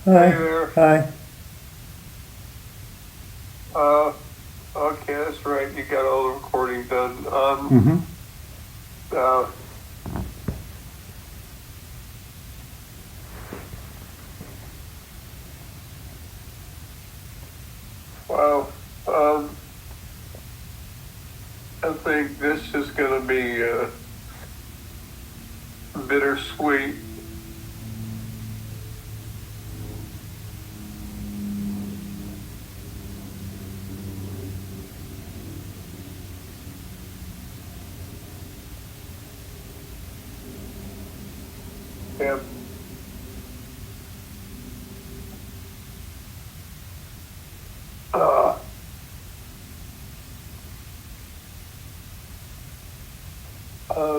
Hi. Hey there. Hi. Uh, okay, that's right. You got all the recording done. Mm-hmm. Uh, well, um, I think this is going to be bittersweet. Yeah. Uh,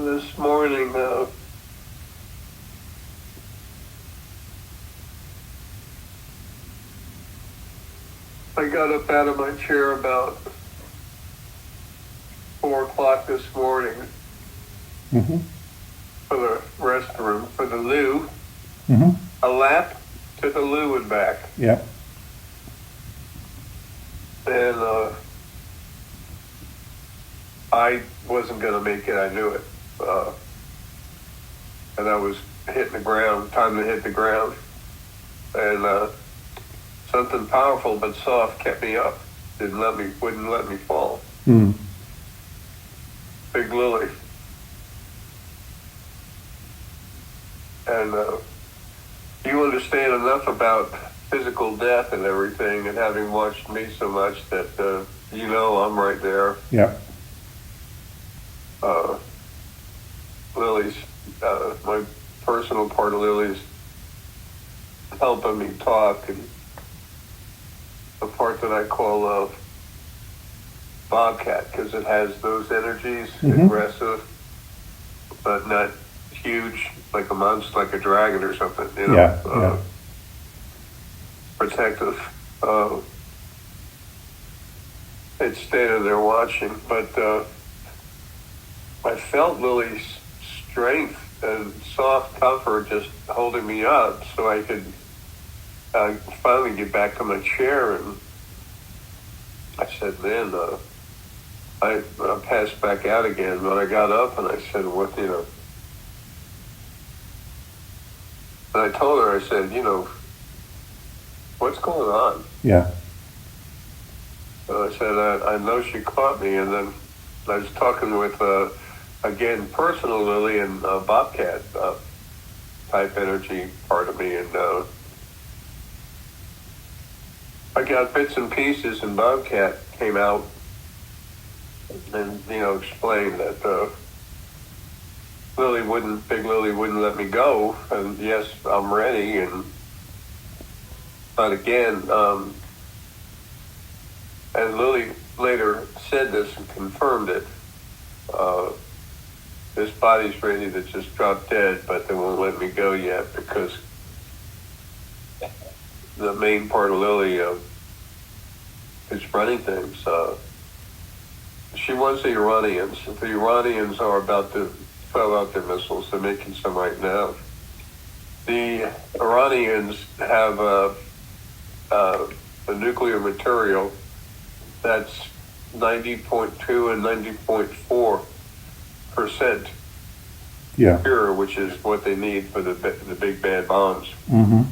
this morning, I got up out of my chair about 4 o'clock this morning Mm-hmm. for the restroom, for the loo, Mm-hmm. a lap to the loo and back. Yeah. And I wasn't going to make it. I knew it. And I was hitting the ground, time to hit the ground. And something powerful but soft kept me up. Wouldn't let me fall. Mm. Big Lily. And you understand enough about physical death and everything, and having watched me so much that you know I'm right there. Yeah. Uh, Lily's, my personal part of Lily's helping me talk, and the part that I call Bobcat, because it has those energies, Mm-hmm. aggressive, but not huge, like a monster, like a dragon or something, Yeah. Yeah. protective. It stayed there watching, but I felt Lily's strength and soft comfort just holding me up so I could finally get back to my chair. And I said, man, I passed back out again, but I got up and I said, what. And I told her, I said, what's going on? Yeah. And I said, I know she caught me. And then I was talking with, again, personal Lily and Bobcat type energy part of me. And I got bits and pieces, and Bobcat came out and, explained that Big Lily wouldn't let me go. And yes, I'm ready. But again, and Lily later said this and confirmed it. This body's ready to just drop dead, but they won't let me go yet because the main part of Lily is running things. She wants the Iranians. The Iranians are about to throw out their missiles. They're making some right now. The Iranians have a nuclear material that's 90.2 and 90.4% Yeah. pure, which is what they need for the big bad bombs. Mm-hmm.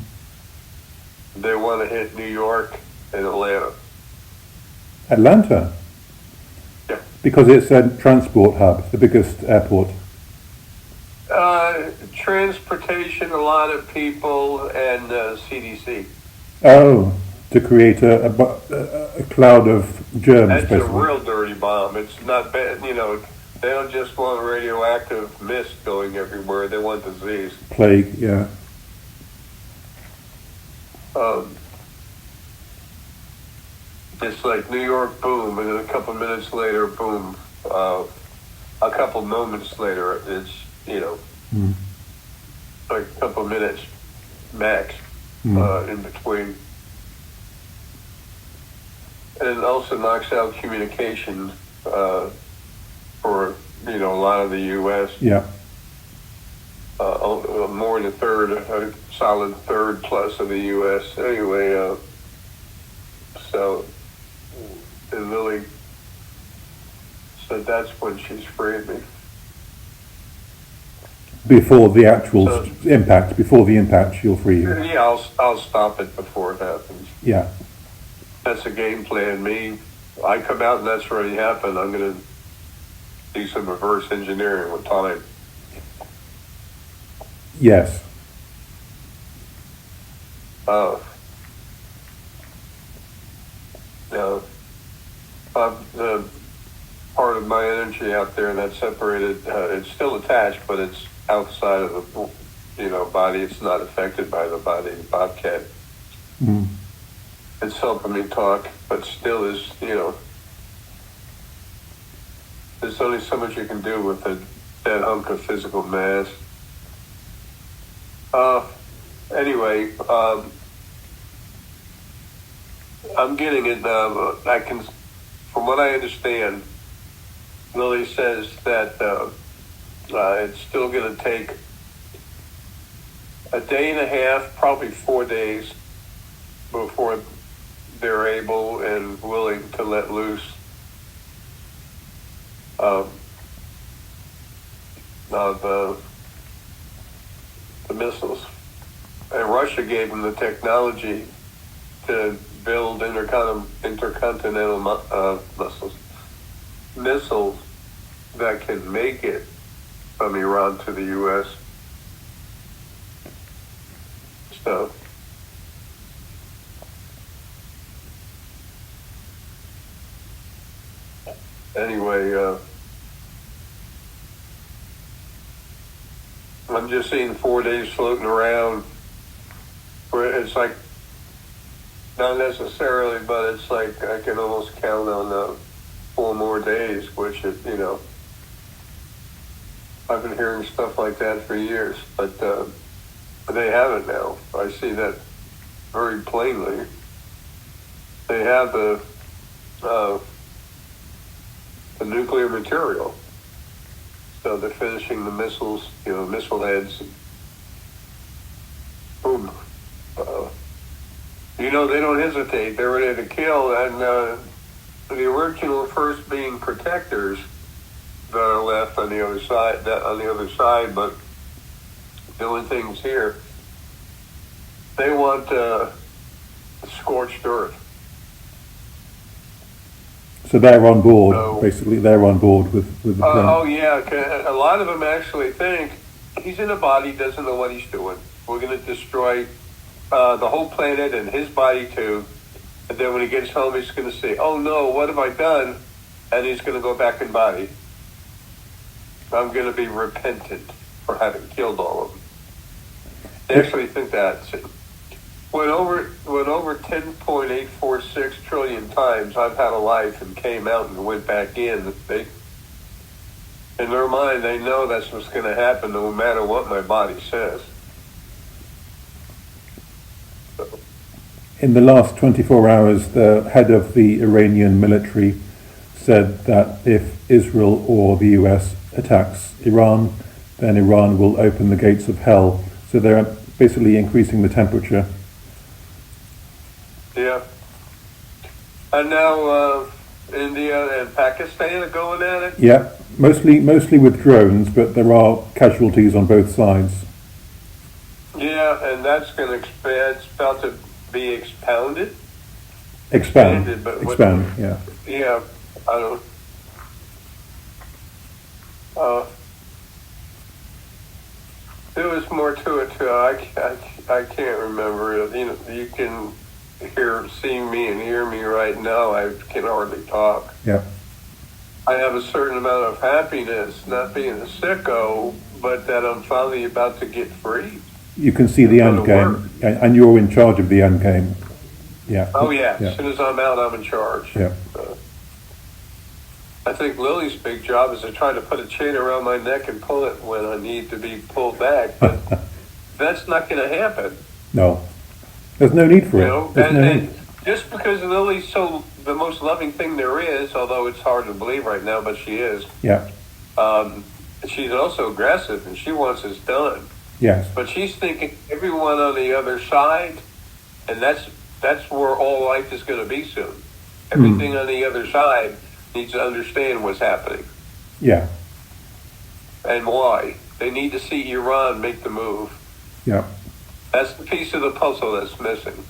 They want to hit New York and Atlanta. Atlanta, Yeah. because it's a transport hub, the biggest airport. Transportation, a lot of people, and CDC. Oh, to create a cloud of germs, That's a basically. real dirty bomb. It's not bad, They don't just want radioactive mist going everywhere. They want disease. Plague. Yeah. Um, it's like New York, boom, and then a couple minutes later, boom. A couple moments later, it's, Mm. like a couple minutes max in between. And it also knocks out communication for, a lot of the U.S. Yeah. more than a solid third plus of the U.S. Anyway, so, and Lily said that's when she's freed me. Before the actual impact, before the impact, she'll free you. Yeah, I'll stop it before it happens. Yeah. That's a game plan. I come out and that's already happened. I'm going to do some reverse engineering with time. Yes. The part of my energy out there that's separated, it's still attached, but it's outside of the, body. It's not affected by the body, bobcat. Mm. It's helping me talk, but still is, there's only so much you can do with that hunk of physical mass. Anyway, I'm getting it. From what I understand, Lily says that it's still going to take a day and a half, probably 4 days, before they're able and willing to let loose the missiles. And Russia gave them the technology to build intercontinental missiles that can make it from Iran to the U.S. So, anyway, I'm just seeing 4 days floating around where it's like, not necessarily, but it's like I can almost count on 4 more days, which is, I've been hearing stuff like that for years, but they haven't now. I see that very plainly. They have the nuclear material. So they're finishing the missiles, missile heads. Boom. They don't hesitate. They're ready to kill. And the original first being protectors that are left on the other side, but doing things here. They want scorched earth. So they're on board, basically. They're on board with the plan. Oh, yeah. A lot of them actually think he's in a body, doesn't know what he's doing. We're going to destroy the whole planet and his body too. And then when he gets home, he's going to say, oh no, what have I done? And he's going to go back in body. I'm going to be repentant for having killed all of them. They actually think that. Went over 10.846 trillion times I've had a life and came out and went back in. In their mind, they know that's what's going to happen no matter what my body says. In the last 24 hours, the head of the Iranian military said that if Israel or the US attacks Iran, then Iran will open the gates of hell. So they're basically increasing the temperature. Yeah. And now India and Pakistan are going at it? Yeah, mostly with drones, but there are casualties on both sides. Yeah, and that's going to expand. It's about to be expounded. Expand, yeah. Yeah, I don't. There was more to it too. I can't remember it. You can see me and hear me right now. I can hardly talk. Yeah. I have a certain amount of happiness, not being a sicko, but that I'm finally about to get free. You can see the end game, and you're in charge of the end game. Yeah. Oh yeah. As soon as I'm out, I'm in charge. Yeah. I think Lily's big job is to try to put a chain around my neck and pull it when I need to be pulled back, but that's not going to happen. No. There's no need for it. And just because Lily's the most loving thing there is, although it's hard to believe right now, but she is. Yeah. she's also aggressive, and she wants this done. Yes. But she's thinking everyone on the other side, and that's where all life is going to be soon. Everything on the other side needs to understand what's happening. Yeah. And why. They need to see Iran make the move. Yeah. That's the piece of the puzzle that's missing.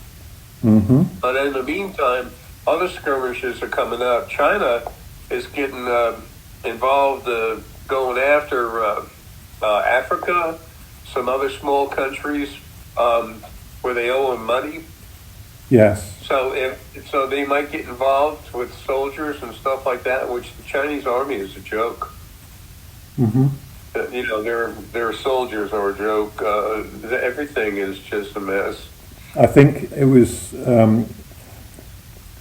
Mm-hmm. But in the meantime, other skirmishes are coming up. China is getting involved, going after Africa, some other small countries where they owe them money. Yes. So they might get involved with soldiers and stuff like that, which the Chinese army is a joke. Mm-hmm. Their soldiers are a joke. Everything is just a mess. I think it was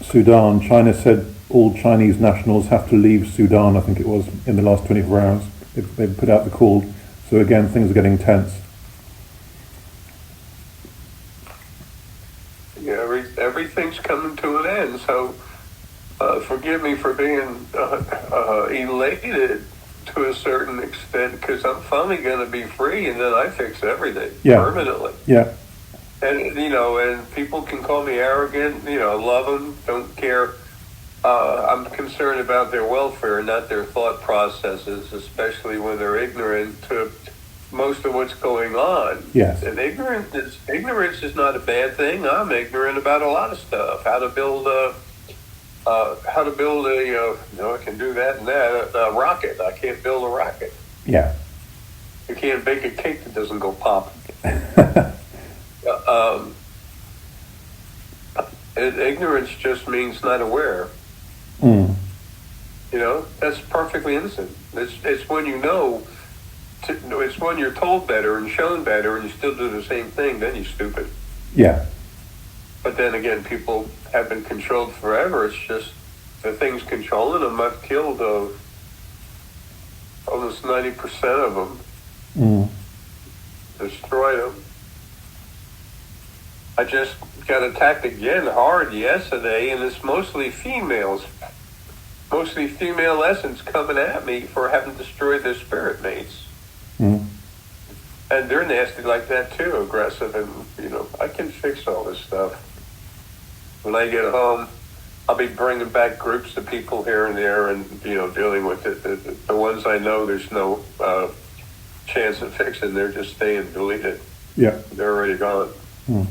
Sudan. China said all Chinese nationals have to leave Sudan, I think it was, in the last 24 hours. They've put out the call. So again, things are getting tense. Yeah, everything's coming to an end. So forgive me for being elated to a certain extent, because I'm finally going to be free, and then I fix everything permanently. Yeah. And, and people can call me arrogant, love them, don't care. I'm concerned about their welfare, not their thought processes, especially when they're ignorant to most of what's going on. Yes. And ignorance is not a bad thing. I'm ignorant about a lot of stuff. How to build a I can do that and that, a rocket. I can't build a rocket. Yeah. You can't bake a cake that doesn't go pop. Ignorance just means not aware. That's perfectly innocent. It's when you know, it's when you're told better and shown better and you still do the same thing, then you're stupid. Yeah. But then again, people have been controlled forever. It's just the things controlling them. I've killed almost 90% of them. Destroyed them. I just got attacked again hard yesterday, and it's mostly females. Mostly female essence coming at me for having destroyed their spirit mates. And they're nasty like that too, aggressive, and I can fix all this stuff. When I get home, I'll be bringing back groups of people here and there, and dealing with it. The ones I know there's no chance of fixing, they're just staying deleted. Yeah, they're already gone. It's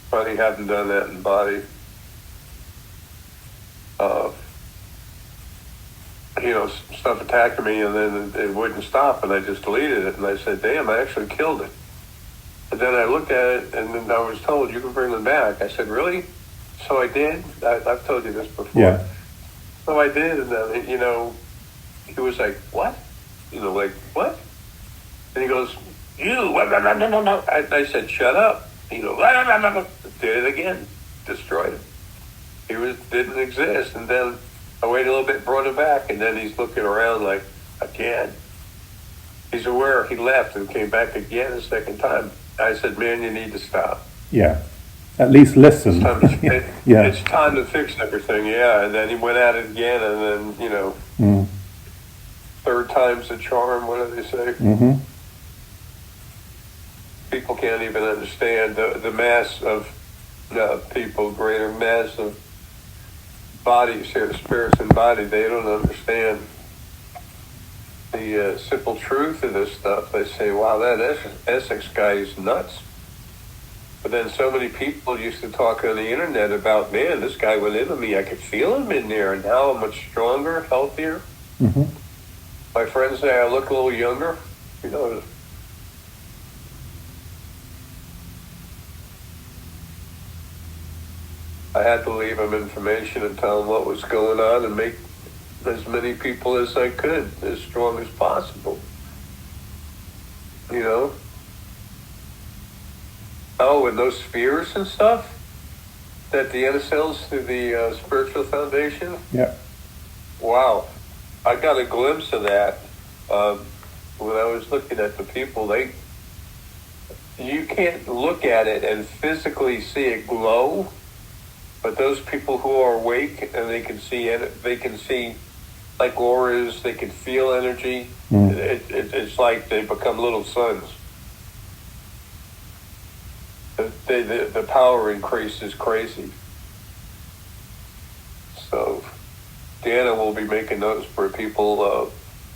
funny, haven't done that in body. Stuff attacking me, and then it wouldn't stop, and I just deleted it, and I said, damn, I actually killed it. And then I looked at it, and then I was told, you can bring them back. I said, really? So I did. I've told you this before. Yeah. So I did, and then, he was like, what? What? And he goes, you, no. I said, shut up. Did it again. Destroyed it. He didn't exist, and then I waited a little bit, brought him back, and then he's looking around like, again. He's aware he left and came back again a second time. I said, man, you need to stop. Yeah. At least listen. It's time to fix everything, yeah. And then he went at it again, and then, third time's the charm, what do they say? Mm-hmm. People can't even understand the mass of people, greater mass of bodies here, spirits and body. They don't understand the simple truth of this stuff. They say, wow, that Essex guy is nuts. But then so many people used to talk on the internet about, man, this guy went into me. I could feel him in there, and now I'm much stronger, healthier. Mm-hmm. My friends say I look a little younger. I had to leave him information and tell him what was going on and make as many people as I could as strong as possible. Oh, and those spheres and stuff that Deanna sells through the Spiritual Foundation? Yeah. Wow. I got a glimpse of that when I was looking at the people. You can't look at it and physically see it glow, but those people who are awake and they can see like auras. They can feel energy. Mm. It's like they become little suns. The power increase is crazy. So Deanna will be making those for people on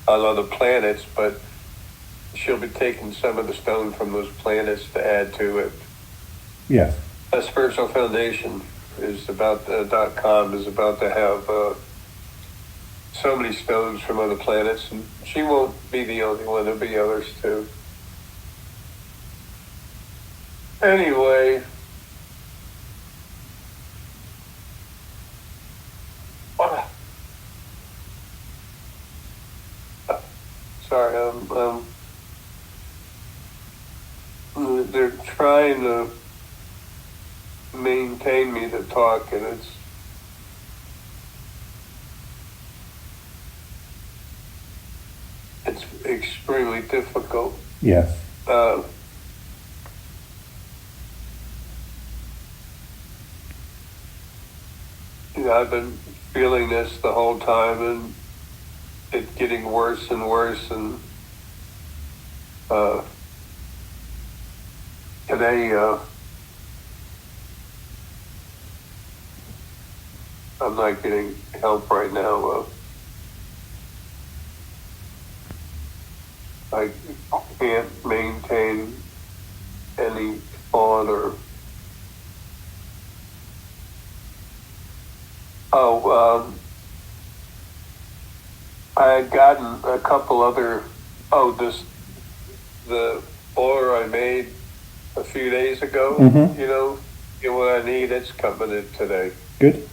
other planets, but she'll be taking some of the stone from those planets to add to it. Yes. A Spiritual Foundation is about .com is about to have so many stones from other planets, and she won't be the only one. There'll be others too. Anyway, sorry, they're trying to maintain me to talk, and it's extremely difficult. Yes. I've been feeling this the whole time, and it's getting worse and worse. And today, I'm not getting help right now. I can't maintain any thought or. I had gotten a couple other. The boiler I made a few days ago. Mm-hmm. You know what I need. It's coming in today. Good.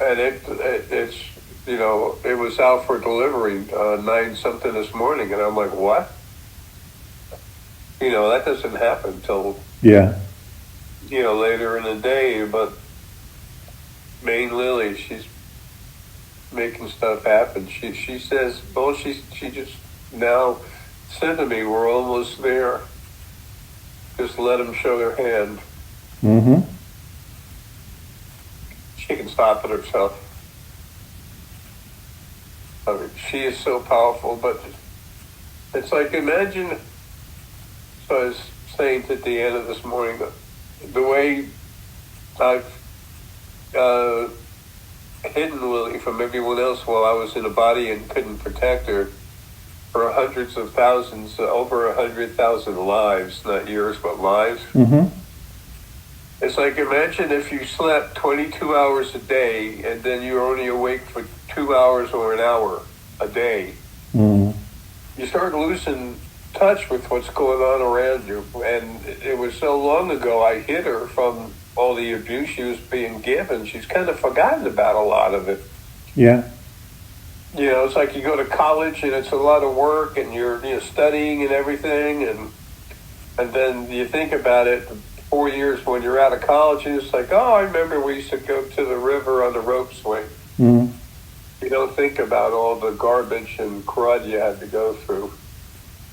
And it's it was out for delivery 9 something this morning, and I'm like, what? That doesn't happen till later in the day. But Maine Lily, she's making stuff happen. She says, well, she just now said to me, we're almost there. Just let them show their hand. Mm-hmm. She can stop it herself. I mean, she is so powerful, but it's like, imagine, so I was saying to Deanna this morning, the way I've hidden Lily from everyone else while I was in a body and couldn't protect her for hundreds of thousands, over 100,000 lives, not years, but lives. Mm-hmm. It's like, imagine if you slept 22 hours a day and then you're only awake for 2 hours or an hour a day. Mm. You start losing touch with what's going on around you. And it was so long ago I hid her from all the abuse she was being given. She's kind of forgotten about a lot of it. Yeah. It's like you go to college and it's a lot of work and you're studying and everything, and then you think about it 4 years when you're out of college, and it's like, oh, I remember we used to go to the river on the rope swing. Mm. You don't think about all the garbage and crud you had to go through.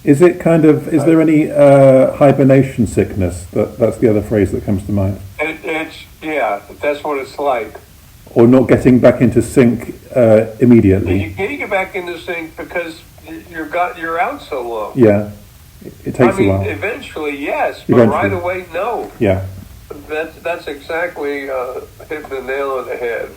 Is it is there any hibernation sickness? That's the other phrase that comes to mind. That's what it's like. Or not getting back into sync immediately. You can't get back into sync because you're out so long. Yeah, it takes a while. Eventually, yes, but right away, no. Yeah. That's exactly hit the nail on the head.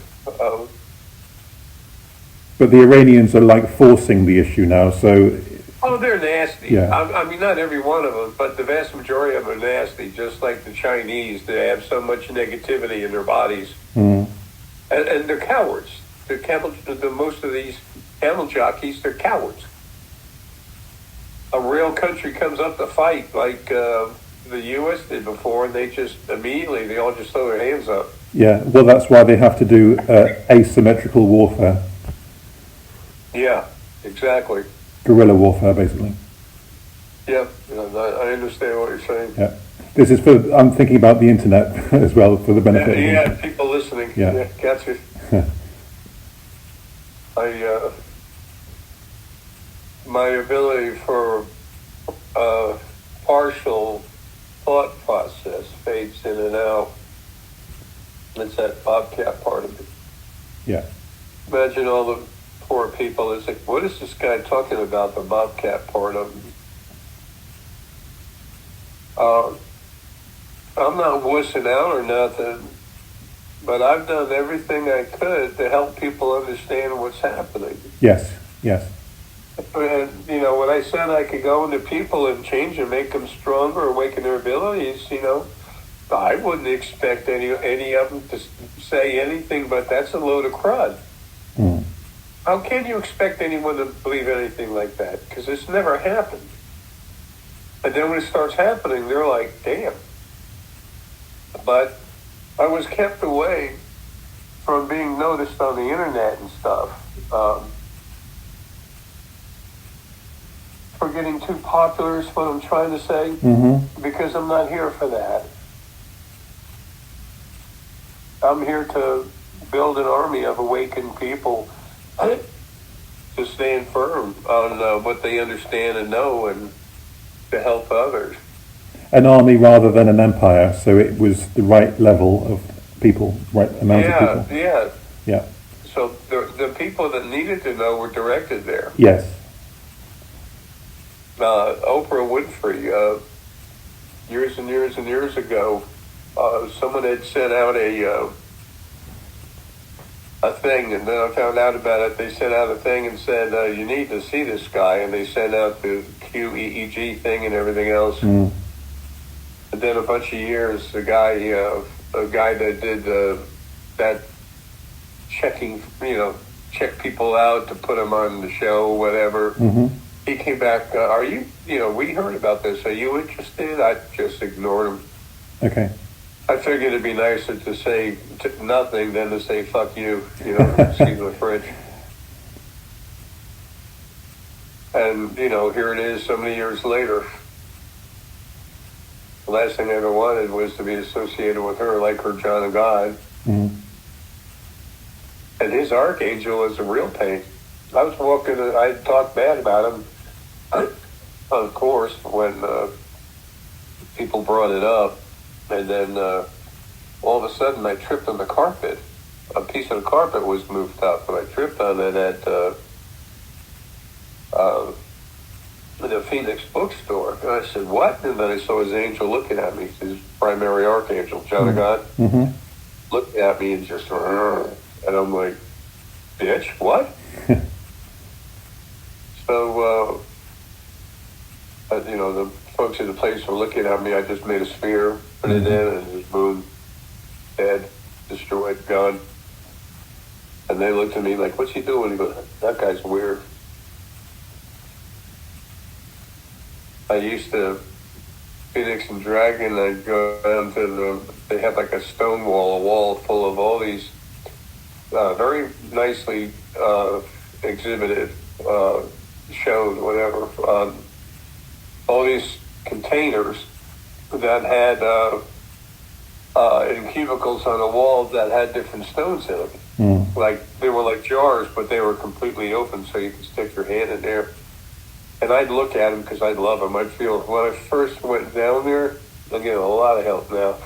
But the Iranians are like forcing the issue now, so. Oh, they're nasty. Yeah. I mean, not every one of them, but the vast majority of them are nasty. Just like the Chinese, they have so much negativity in their bodies. Mm. And they're cowards. Most of these camel jockeys, they're cowards. A real country comes up to fight like the U.S. did before, and they all just throw their hands up. Yeah, well, that's why they have to do asymmetrical warfare. Yeah, exactly. Guerrilla warfare, basically. Yeah, I understand what you're saying. Yeah. I'm thinking about the internet as well for the benefit of people listening. Yeah, gotcha. My ability for partial thought process fades in and out. It's that bobcat part of it. Yeah. Imagine all the poor people. It's like, what is this guy talking about? The Bobcat part of him. I'm not wussing out or nothing, but I've done everything I could to help people understand what's happening. Yes, yes. And, when I said I could go into people and change and make them stronger, awaken their abilities, I wouldn't expect any of them to say anything, but that's a load of crud. Mm. How can you expect anyone to believe anything like that? Because it's never happened. And then when it starts happening, they're like, damn. But I was kept away from being noticed on the internet and stuff. For getting too popular is what I'm trying to say. Mm-hmm. Because I'm not here for that. I'm here to build an army of awakened people to stand firm on what they understand and know and to help others. An army rather than an empire, so it was the right level of people, right amount of people. Yeah. So the people that needed to know were directed there. Yes. Oprah Winfrey, years and years and years ago, someone had sent out a thing, and then I found out about it. They sent out a thing and said, you need to see this guy, and they sent out the QEEG thing and everything else. Mm. And then a bunch of years, a guy that did that checking, check people out to put them on the show, whatever. Mm-hmm. He came back, are you, we heard about this. Are you interested? I just ignored him. Okay. I figured it'd be nicer to say nothing than to say, fuck you, excuse my French. And, here it is so many years later. The last thing I ever wanted was to be associated with her like her John of God. Mm-hmm. And his archangel is a real pain. I was walking, I talked bad about him, of course, when people brought it up. And then all of a sudden I tripped on the carpet. A piece of the carpet was moved up, and I tripped on it at the Phoenix bookstore. And I said, what? And then I saw his angel looking at me, his primary archangel, John of God, looking at me and just, and I'm like, bitch, what? So, the folks at the place were looking at me. I just made a sphere, put it in, and just boom, dead, destroyed, gone. And they looked at me like, what's he doing? He goes, that guy's weird. I used to, Phoenix and Dragon, I'd go down to they had like a stone wall, a wall full of all these very nicely exhibited, shown, whatever, all these containers that had in cubicles on the wall that had different stones in them. Mm. Like, they were like jars, but they were completely open so you could stick your hand in there. And I'd look at them because I'd love them. I'd feel, when I first went down there, I'm getting a lot of help now.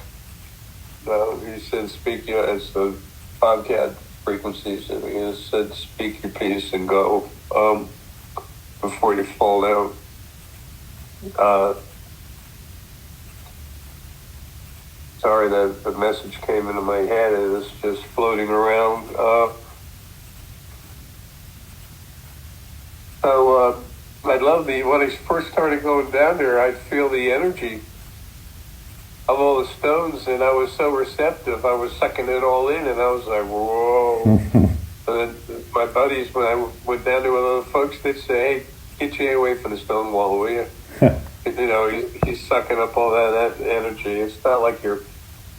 He said, speak, it's the podcast frequencies, and he said, speak your piece and go before you fall down. Sorry that the message came into my head and it's just floating around. So I love when I first started going down there, I'd feel the energy of all the stones, and I was so receptive. I was sucking it all in, and I was like, whoa. And then my buddies, when I went down there with other folks, they'd say, hey, get your away from the stone wall, will you? He's sucking up all that energy. It's not like you're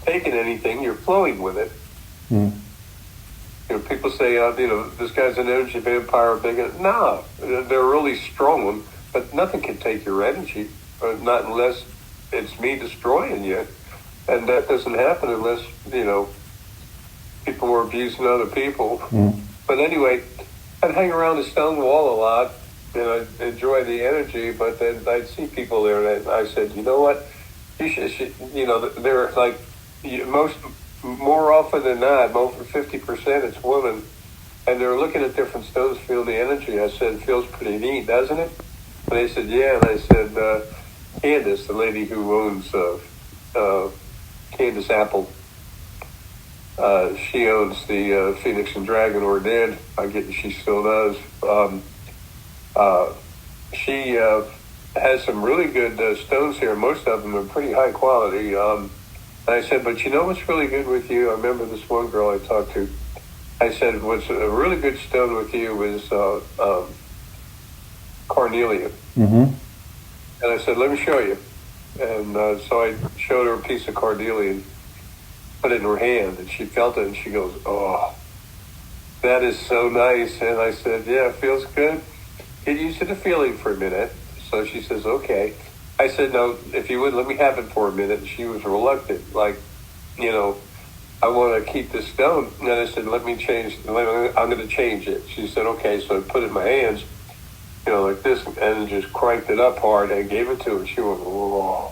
taking anything, you're flowing with it. Mm. People say, this guy's an energy vampire, big. No, they're a really strong one, but nothing can take your energy, not unless it's me destroying you. And that doesn't happen unless, people were abusing other people. Mm. But anyway, I'd hang around the stone wall a lot, and I'd enjoy the energy, but then I'd see people there, and I said, you know what, you should they're like, more often than not, over 50% it's women And they were looking at different stones, feeling the energy. I said, it feels pretty neat, doesn't it? And they said, yeah. And I said, Candace, the lady who owns Candace Apple, she owns the Phoenix and Dragon, or did. I get she still does. She has some really good stones here. Most of them are pretty high quality. And I said, but you know what's really good with you? I remember this one girl I talked to. I said, what's a really good stone with you is carnelian. Mm-hmm. And I said, let me show you. And so I showed her a piece of carnelian, put it in her hand, and she felt it, and she goes, oh, that is so nice. And I said, yeah, it feels good. Get used to the feeling for a minute. So she says, okay. I said, no, if you would, let me have it for a minute. And she was reluctant, like, you know, I want to keep this stone. And I said, let me change, I'm going to change it. She said, okay. So I put it in my hands, you know, like this, and just cranked it up hard and gave it to her. She went, whoa.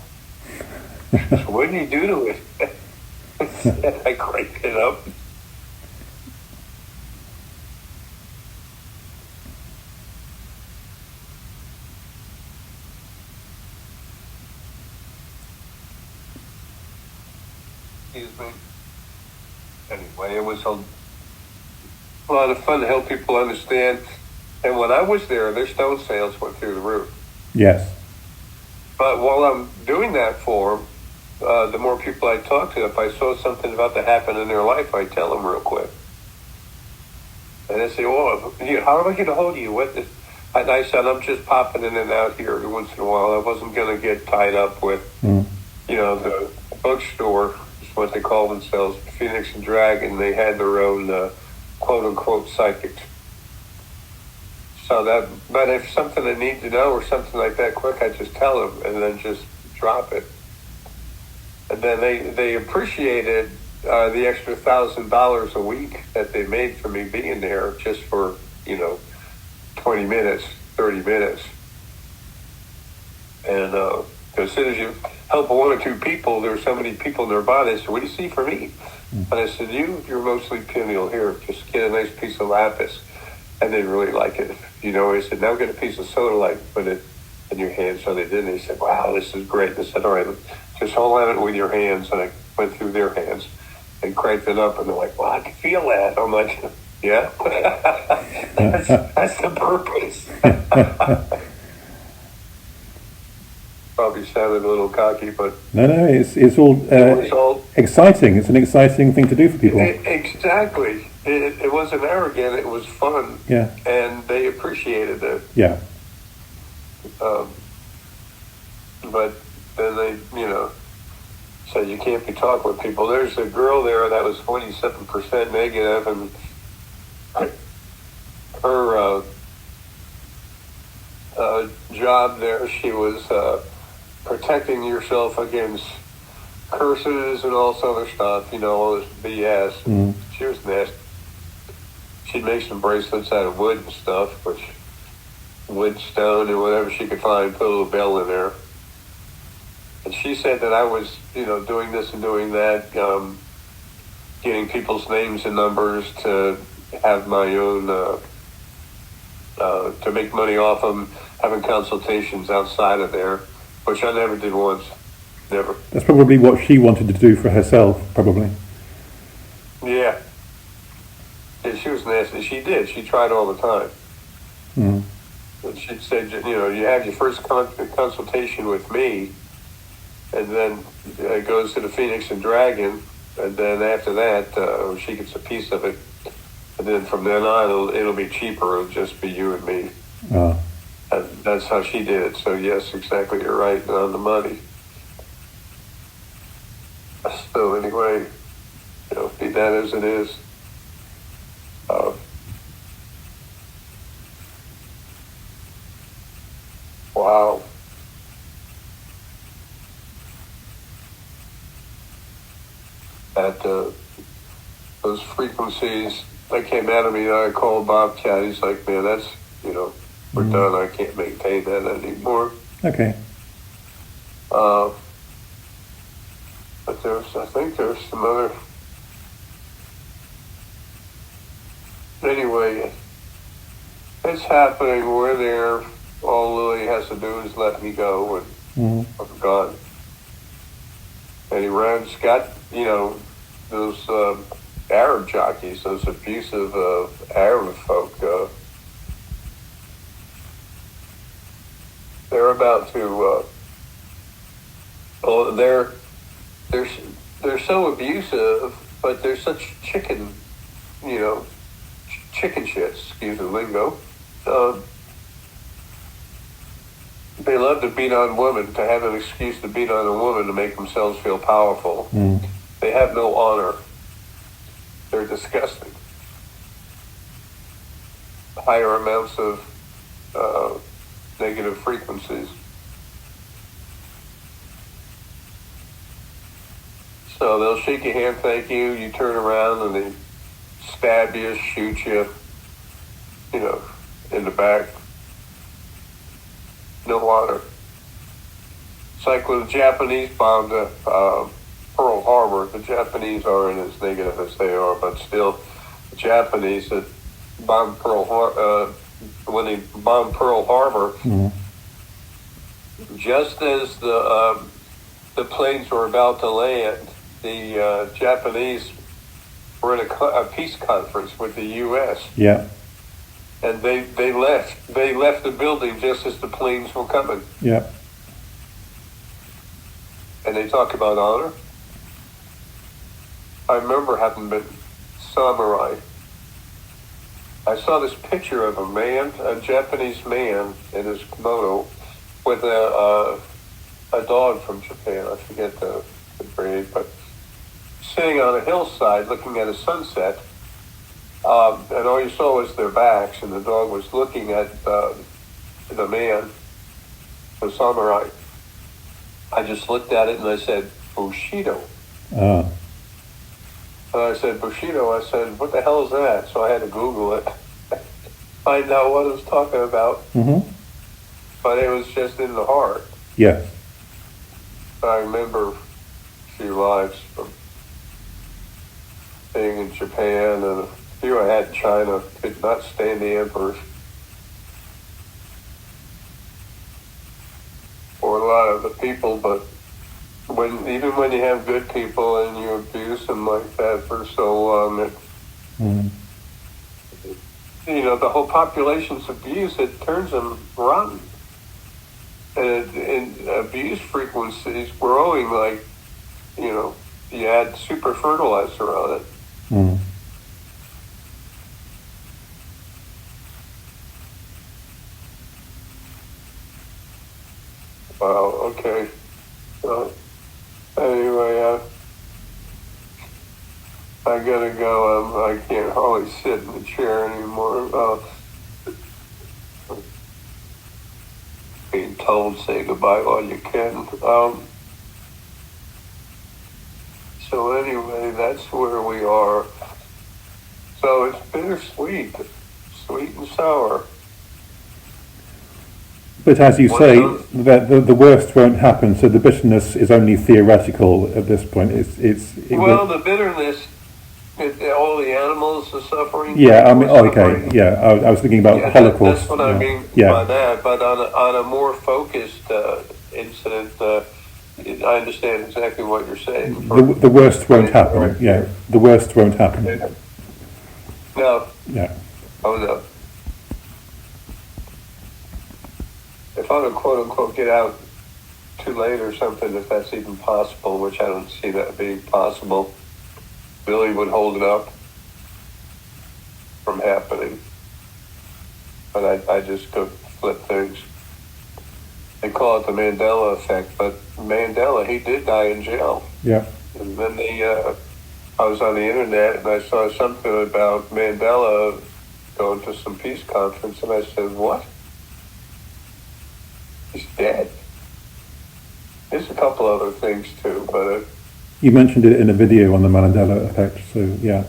So what did you do to it? I cranked it up. Excuse me. Anyway, it was a lot of fun to help people understand. And when I was there, their stone sales went through the roof. Yes. But while I'm doing that for them, the more people I talk to, if I saw something about to happen in their life, I tell them real quick. And they say, "Oh, how do I get a hold of you?" And I said, "I'm just popping in and out here every once in a while. I wasn't going to get tied up with, you know, the bookstore." What they call themselves, Phoenix and Dragon. They had their own quote-unquote psychics. So that, but if something I need to know or something like that quick, I just tell them and then just drop it. And then they appreciated the extra $1,000 a week that they made for me being there just for, 20 minutes, 30 minutes. And as soon as you help one or two people, there's so many people nearby. They said, what do you see for me? And I said, you're mostly pineal here. Just get a nice piece of lapis. And they really like it. I said, now get a piece of sodalite, put it in your hand. So they did. And they said, wow, this is great. And I said, all right, just hold on it with your hands. And I went through their hands and cranked it up. And they're like, well, I can feel that. I'm like, yeah, that's the purpose. Probably sounded a little cocky, but no, it's all exciting. It's an exciting thing to do for people. Exactly. It wasn't arrogant. It was fun. Yeah. And they appreciated it. Yeah. But then they, said you can't be talking with people. There's a girl there that was 27% negative, and her job there, she was protecting yourself against curses and all this other stuff, all this BS. She was nasty. She'd make some bracelets out of wood and stuff, wood, stone, and whatever she could find, put a little bell in there. And she said that I was, doing this and doing that, getting people's names and numbers to have my own, to make money off them, having consultations outside of there, which I never did once. Never. That's probably what she wanted to do for herself, probably. Yeah. Yeah, she was nasty. She did. She tried all the time. And she'd say, you have your first consultation with me, and then it goes to the Phoenix and Dragon, and then after that, she gets a piece of it. And then from then on, it'll be cheaper. It'll just be you and me. And that's how she did it. So yes, exactly, you're right on the money. So anyway, be that as it is. Wow. At those frequencies that came out of me, I called Bobcat. He's like, man, that's, we're done. I can't maintain that anymore. Okay. But I think there's some other Anyway, it's happening. We're there. All Lily has to do is let me go, and I'm gone. And Iran's got, those Arab jockeys, those abusive Arab folk. They're about to. They're so abusive, but they're such chicken shits. Excuse the lingo. They love to beat on women, to have an excuse to beat on a woman to make themselves feel powerful. They have no honor. They're disgusting. Higher amounts of negative frequencies. So they'll shake your hand, thank you, you turn around and they stab you, shoot you, in the back. No honor. It's like when the Japanese bombed Pearl Harbor. The Japanese aren't as negative as they are, but still, the Japanese that bombed when they bombed Pearl Harbor, just as the planes were about to land, the Japanese were in a peace conference with the U.S. Yeah. And they left the building just as the planes were coming. Yeah. And they talk about honor. I remember having been samurai. I saw this picture of a Japanese man in his kimono with a dog from Japan. I forget the breed, but sitting on a hillside looking at a sunset. And all you saw was their backs, and the dog was looking at the man, the samurai. I just looked at it and I said, Bushido. And I said, Bushido, I said, what the hell is that? So I had to Google it, find out what it was talking about. But it was just in the heart. Yes. I remember a few lives from being in Japan and a few I had in China. Could not stand the emperors. Or a lot of the people, but even when you have good people and you abuse them like that for so long, the whole population's abused, it turns them rotten. And abuse frequencies growing like, you add super fertilizer on it. Wow, okay. Anyway, I gotta go. I can't hardly sit in the chair anymore. Being told say goodbye while you can. So anyway, that's where we are. So it's bittersweet, sweet and sour. But as you say, the worst won't happen. So the bitterness is only theoretical at this point. The bitterness, all the animals are suffering. Yeah, I mean, okay, yeah. I was thinking about the Holocaust. That's what I mean by that. But on a more focused incident, I understand exactly what you're saying. The worst won't happen. Right. Yeah, the worst won't happen. No. Yeah. Oh no. If I would quote unquote get out too late or something, if that's even possible, which I don't see that being possible, Billy would hold it up from happening. But I just could flip things. They call it the Mandela effect, but Mandela, he did die in jail. Yeah. And then I was on the internet and I saw something about Mandela going to some peace conference, and I said, what? He's dead. There's a couple other things too, but you mentioned it in a video on the Mandela effect, so yeah.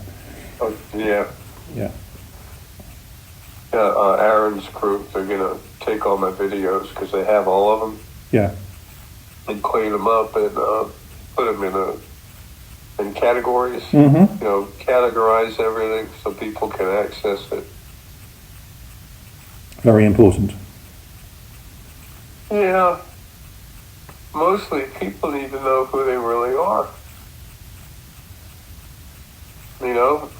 Oh, yeah. Yeah. Aaron's group, they're gonna take all my videos because they have all of them. Yeah. And clean them up and put them in in categories. Mm-hmm. Categorize everything so people can access it. Very important. Yeah. Mostly people need to know who they really are.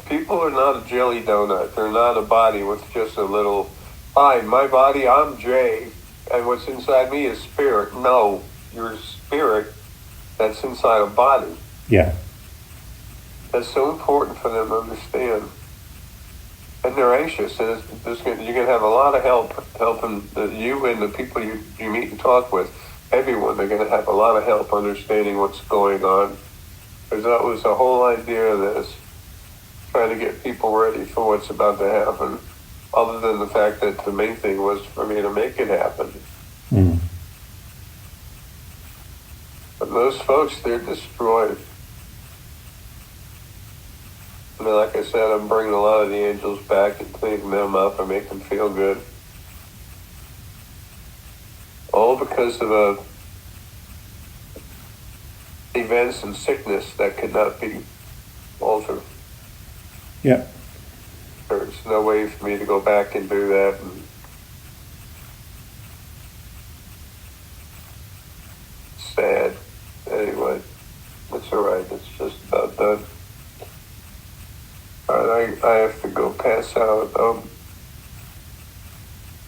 People are not a jelly donut. They're not a body with just a little, hi, my body, I'm Jay, and what's inside me is spirit. No, you're spirit that's inside a body. Yeah. That's so important for them to understand. And they're anxious, and you're going to have a lot of help helping you and the people you meet and talk with. Everyone, they're going to have a lot of help understanding what's going on. Because that was the whole idea of this, trying to get people ready for what's about to happen, other than the fact that the main thing was for me to make it happen. Mm. But those folks, they're destroyed. Like I said, I'm bringing a lot of the angels back and cleaning them up and make them feel good. All because of events and sickness that could not be altered. Yeah. There's no way for me to go back and do that. And sad. Anyway, it's all right. It's just about done. All right, I have to go pass out.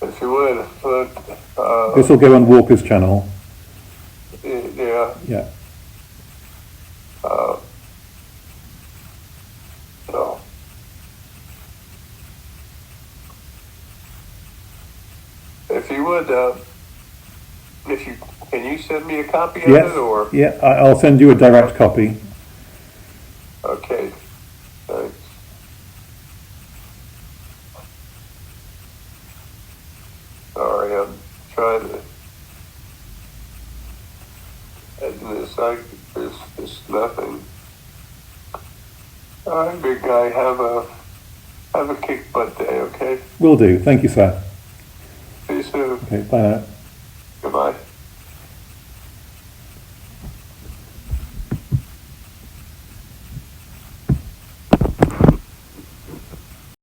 If you would, This will go on Walker's channel. Yeah. Yeah. No. If you would, can you send me a copy of Yes. it, or? Yeah, I'll send you a direct copy. Okay. Thanks. Sorry, I'm trying to end this. There's just nothing. All right, big guy. Have a kick butt day. Okay. Will do. Thank you, sir. See you soon. Okay. Bye now.